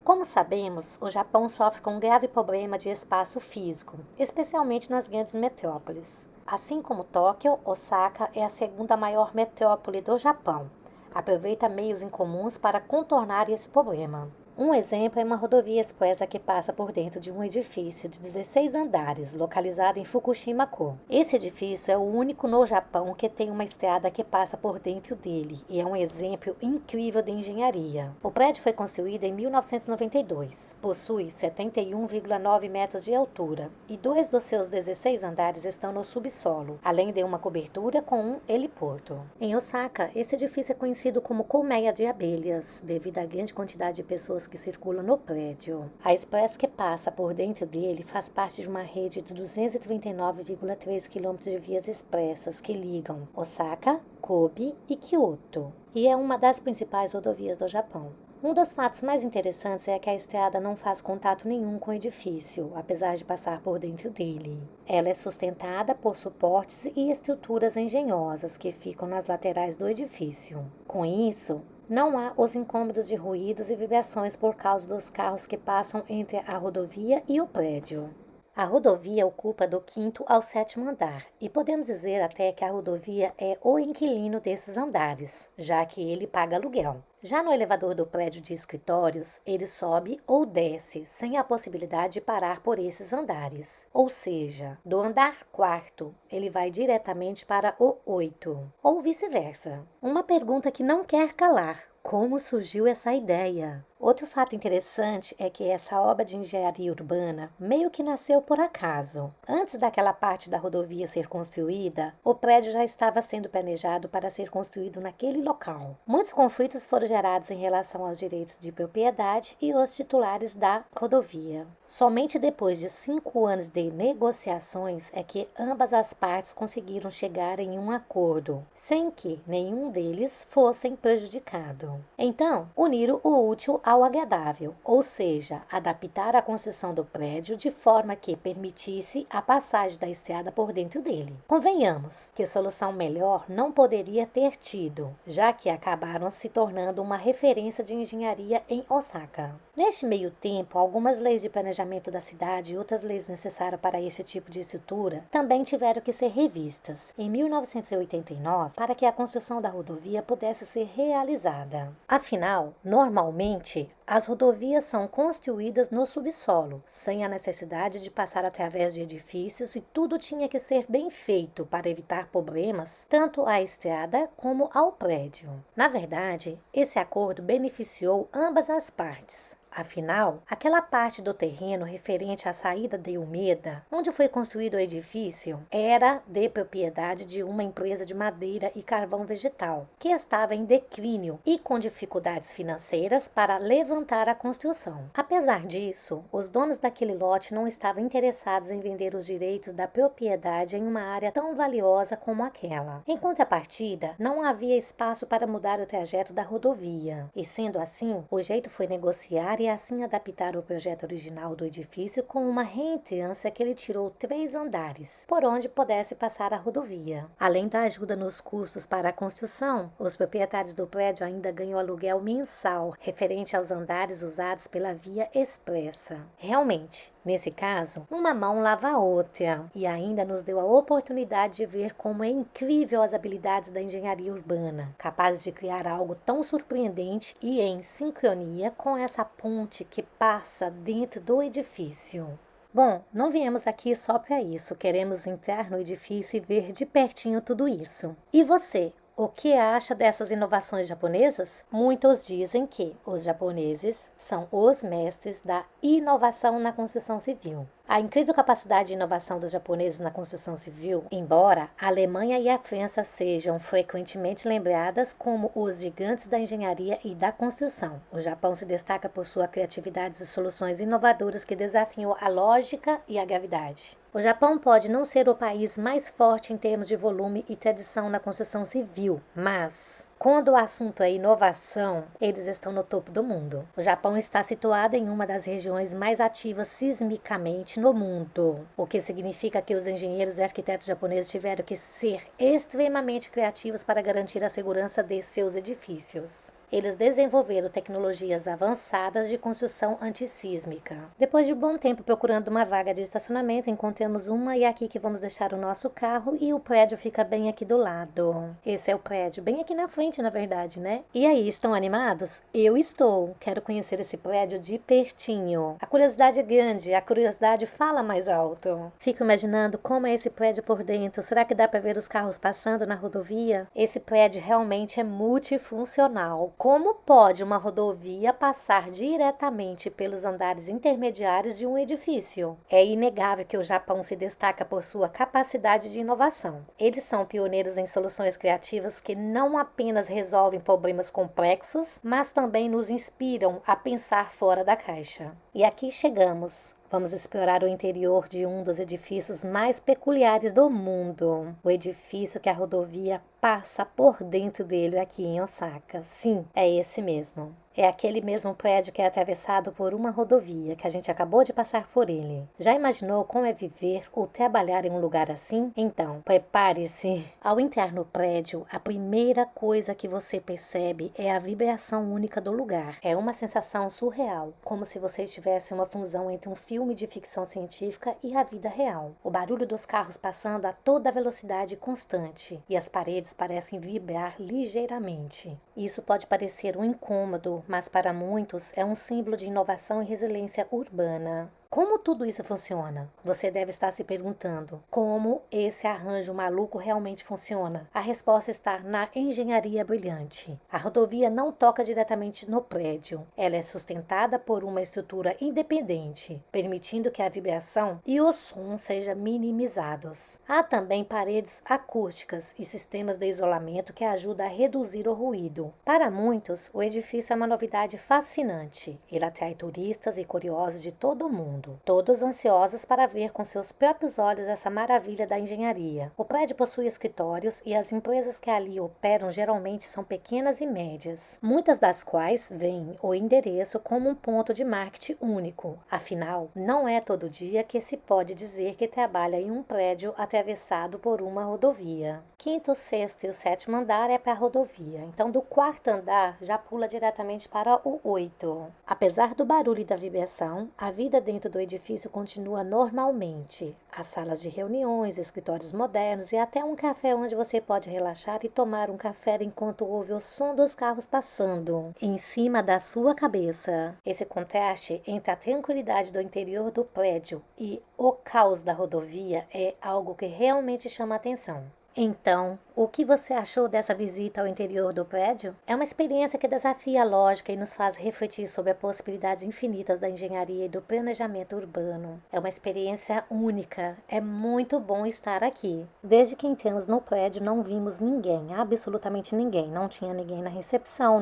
Como sabemos, o Japão sofre com um grave problema de espaço físico, especialmente nas grandes metrópoles. Assim como Tóquio, Osaka é a segunda maior metrópole do Japão. Aproveita meios incomuns para contornar esse problema. Um exemplo é uma rodovia expressa que passa por dentro de um edifício de 16 andares, localizado em Fukushima-ku. Esse edifício é o único no Japão que tem uma estrada que passa por dentro dele e é um exemplo incrível de engenharia. O prédio foi construído em 1992, possui 71,9 metros de altura e 2 dos seus 16 andares estão no subsolo, além de uma cobertura com um heliporto. Em Osaka, esse edifício é conhecido como colmeia de abelhas, devido à grande quantidade de pessoas que circulam no prédio. A expressa que passa por dentro dele faz parte de uma rede de 239,3 km de vias expressas que ligam Osaka, Kobe e Kyoto, e é uma das principais rodovias do Japão. Um dos fatos mais interessantes é que a estrada não faz contato nenhum com o edifício, apesar de passar por dentro dele. Ela é sustentada por suportes e estruturas engenhosas que ficam nas laterais do edifício. Com isso, não há os incômodos de ruídos e vibrações por causa dos carros que passam entre a rodovia e o prédio. A rodovia ocupa do 5º ao 7º andar, e podemos dizer até que a rodovia é o inquilino desses andares, já que ele paga aluguel. Já no elevador do prédio de escritórios, ele sobe ou desce, sem a possibilidade de parar por esses andares. Ou seja, do andar 4º, ele vai diretamente para o 8º, ou vice-versa. Uma pergunta que não quer calar: como surgiu essa ideia? Outro fato interessante é que essa obra de engenharia urbana meio que nasceu por acaso. Antes daquela parte da rodovia ser construída, o prédio já estava sendo planejado para ser construído naquele local. Muitos conflitos foram gerados em relação aos direitos de propriedade e os titulares da rodovia. Somente depois de 5 anos de negociações é que ambas as partes conseguiram chegar em um acordo, sem que nenhum deles fosse prejudicado. Então, uniram o útil ao agradável, ou seja, adaptar a construção do prédio de forma que permitisse a passagem da estrada por dentro dele. Convenhamos que solução melhor não poderia ter tido, já que acabaram se tornando uma referência de engenharia em Osaka. Neste meio tempo, algumas leis de planejamento da cidade e outras leis necessárias para esse tipo de estrutura também tiveram que ser revistas em 1989 para que a construção da rodovia pudesse ser realizada. Afinal, normalmente, as rodovias são construídas no subsolo, sem a necessidade de passar através de edifícios, e tudo tinha que ser bem feito para evitar problemas tanto à estrada como ao prédio. Na verdade, esse acordo beneficiou ambas as partes. Afinal, aquela parte do terreno referente à saída de Umeda, onde foi construído o edifício, era de propriedade de uma empresa de madeira e carvão vegetal, que estava em declínio e com dificuldades financeiras para levantar a construção. Apesar disso, os donos daquele lote não estavam interessados em vender os direitos da propriedade em uma área tão valiosa como aquela. Em contrapartida, não havia espaço para mudar o trajeto da rodovia, e sendo assim, o jeito foi negociar e assim adaptar o projeto original do edifício com uma reentrância que ele tirou 3 andares, por onde pudesse passar a rodovia. Além da ajuda nos custos para a construção, os proprietários do prédio ainda ganham aluguel mensal referente aos andares usados pela via expressa. Realmente, nesse caso, uma mão lava a outra, e ainda nos deu a oportunidade de ver como é incrível as habilidades da engenharia urbana, capazes de criar algo tão surpreendente e em sincronia com essa ponte que passa dentro do edifício. Bom, não viemos aqui só para isso, queremos entrar no edifício e ver de pertinho tudo isso. E você? O que acha dessas inovações japonesas? Muitos dizem que os japoneses são os mestres da inovação na construção civil. A incrível capacidade de inovação dos japoneses na construção civil, embora a Alemanha e a França sejam frequentemente lembradas como os gigantes da engenharia e da construção, o Japão se destaca por sua criatividade e soluções inovadoras que desafiam a lógica e a gravidade. O Japão pode não ser o país mais forte em termos de volume e tradição na construção civil, mas quando o assunto é inovação, eles estão no topo do mundo. O Japão está situado em uma das regiões mais ativas sismicamente no mundo, o que significa que os engenheiros e arquitetos japoneses tiveram que ser extremamente criativos para garantir a segurança de seus edifícios. Eles desenvolveram tecnologias avançadas de construção antissísmica. Depois de um bom tempo procurando uma vaga de estacionamento, encontramos uma e é aqui que vamos deixar o nosso carro e o prédio fica bem aqui do lado. Esse é o prédio, bem aqui na frente, na verdade, né? E aí, estão animados? Eu estou. Quero conhecer esse prédio de pertinho. A curiosidade é grande, a curiosidade fala mais alto. Fico imaginando como é esse prédio por dentro. Será que dá para ver os carros passando na rodovia? Esse prédio realmente é multifuncional. Como pode uma rodovia passar diretamente pelos andares intermediários de um edifício? É inegável que o Japão se destaca por sua capacidade de inovação. Eles são pioneiros em soluções criativas que não apenas resolvem problemas complexos, mas também nos inspiram a pensar fora da caixa. E aqui chegamos. Vamos explorar o interior de um dos edifícios mais peculiares do mundo. O edifício que a rodovia passa por dentro dele aqui em Osaka. Sim, é esse mesmo. É aquele mesmo prédio que é atravessado por uma rodovia, que a gente acabou de passar por ele. Já imaginou como é viver ou trabalhar em um lugar assim? Então, prepare-se. Ao entrar no prédio, a primeira coisa que você percebe é a vibração única do lugar. É uma sensação surreal, como se você estivesse em uma fusão entre um filme de ficção científica e a vida real. O barulho dos carros passando a toda velocidade constante, e as paredes parecem vibrar ligeiramente. Isso pode parecer um incômodo, mas para muitos é um símbolo de inovação e resiliência urbana. Como tudo isso funciona? Você deve estar se perguntando como esse arranjo maluco realmente funciona. A resposta está na engenharia brilhante. A rodovia não toca diretamente no prédio. Ela é sustentada por uma estrutura independente, permitindo que a vibração e o som sejam minimizados. Há também paredes acústicas e sistemas de isolamento que ajudam a reduzir o ruído. Para muitos, o edifício é uma novidade fascinante. Ele atrai turistas e curiosos de todo o mundo, todos ansiosos para ver com seus próprios olhos essa maravilha da engenharia. O prédio possui escritórios e as empresas que ali operam geralmente são pequenas e médias, muitas das quais veem o endereço como um ponto de marketing único. Afinal, não é todo dia que se pode dizer que trabalha em um prédio atravessado por uma rodovia. Quinto, sexto e o sétimo andar é para a rodovia, então do quarto andar já pula diretamente para o 8. Apesar do barulho e da vibração, a vida dentro do edifício continua normalmente. Há salas de reuniões, escritórios modernos e até um café onde você pode relaxar e tomar um café enquanto ouve o som dos carros passando em cima da sua cabeça. Esse contraste entre a tranquilidade do interior do prédio e o caos da rodovia é algo que realmente chama a atenção. Então, o que você achou dessa visita ao interior do prédio? É uma experiência que desafia a lógica e nos faz refletir sobre as possibilidades infinitas da engenharia e do planejamento urbano. É uma experiência única. É muito bom estar aqui. Desde que entramos no prédio, não vimos ninguém, absolutamente ninguém. Não tinha ninguém na recepção,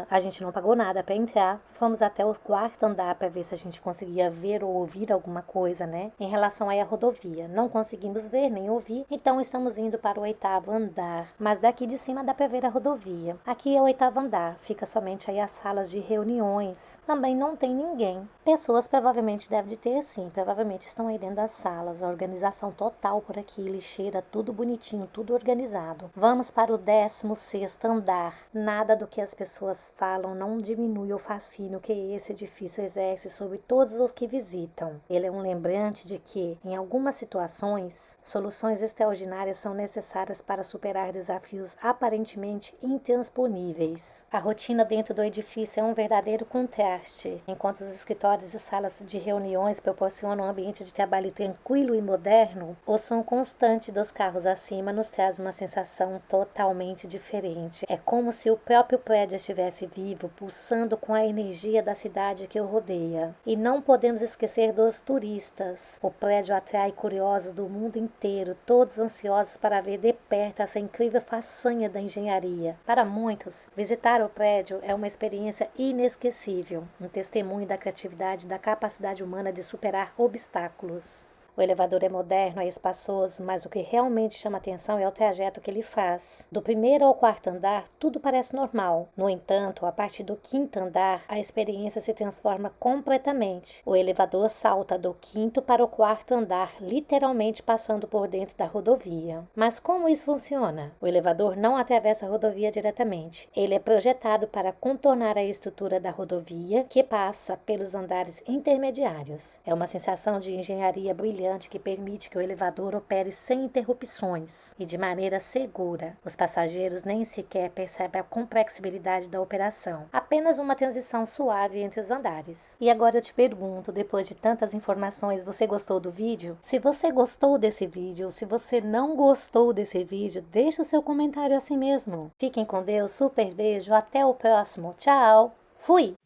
a gente não pagou nada para entrar. Fomos até o quarto andar para ver se a gente conseguia ver ou ouvir alguma coisa, né? Em relação aí à rodovia. Não conseguimos ver nem ouvir, então estamos indo para o 8º andar, mas daqui de cima dá para ver a rodovia. Aqui é o 8º andar, fica somente aí as salas de reuniões. Também não tem ninguém. Pessoas provavelmente devem de ter sim, provavelmente estão aí dentro das salas. A organização total por aqui, lixeira, tudo bonitinho, tudo organizado. Vamos para o 16º andar. Nada do que as pessoas falam não diminui o fascínio que esse edifício exerce sobre todos os que visitam. Ele é um lembrante de que, em algumas situações, soluções extraordinárias são necessárias para superar desafios aparentemente intransponíveis. A rotina dentro do edifício é um verdadeiro contraste. Enquanto os escritórios e salas de reuniões proporcionam um ambiente de trabalho tranquilo e moderno, o som constante dos carros acima nos traz uma sensação totalmente diferente. É como se o próprio prédio estivesse vivo, pulsando com a energia da cidade que o rodeia. E não podemos esquecer dos turistas. O prédio atrai curiosos do mundo inteiro, todos ansiosos para ver de perto essa incrível façanha da engenharia. Para muitos, visitar o prédio é uma experiência inesquecível, um testemunho da criatividade e da capacidade humana de superar obstáculos. O elevador é moderno, é espaçoso, mas o que realmente chama atenção é o trajeto que ele faz. Do primeiro ao quarto andar, tudo parece normal. No entanto, a partir do quinto andar, a experiência se transforma completamente. O elevador salta do quinto para o quarto andar, literalmente passando por dentro da rodovia. Mas como isso funciona? O elevador não atravessa a rodovia diretamente. Ele é projetado para contornar a estrutura da rodovia, que passa pelos andares intermediários. É uma sensação de engenharia brilhante que permite que o elevador opere sem interrupções e de maneira segura. Os passageiros nem sequer percebem a complexibilidade da operação, apenas uma transição suave entre os andares. E agora eu te pergunto, depois de tantas informações, você gostou do vídeo? Se você gostou desse vídeo, ou se você não gostou desse vídeo, deixa o seu comentário assim mesmo. Fiquem com Deus, super beijo, até o próximo, tchau! Fui!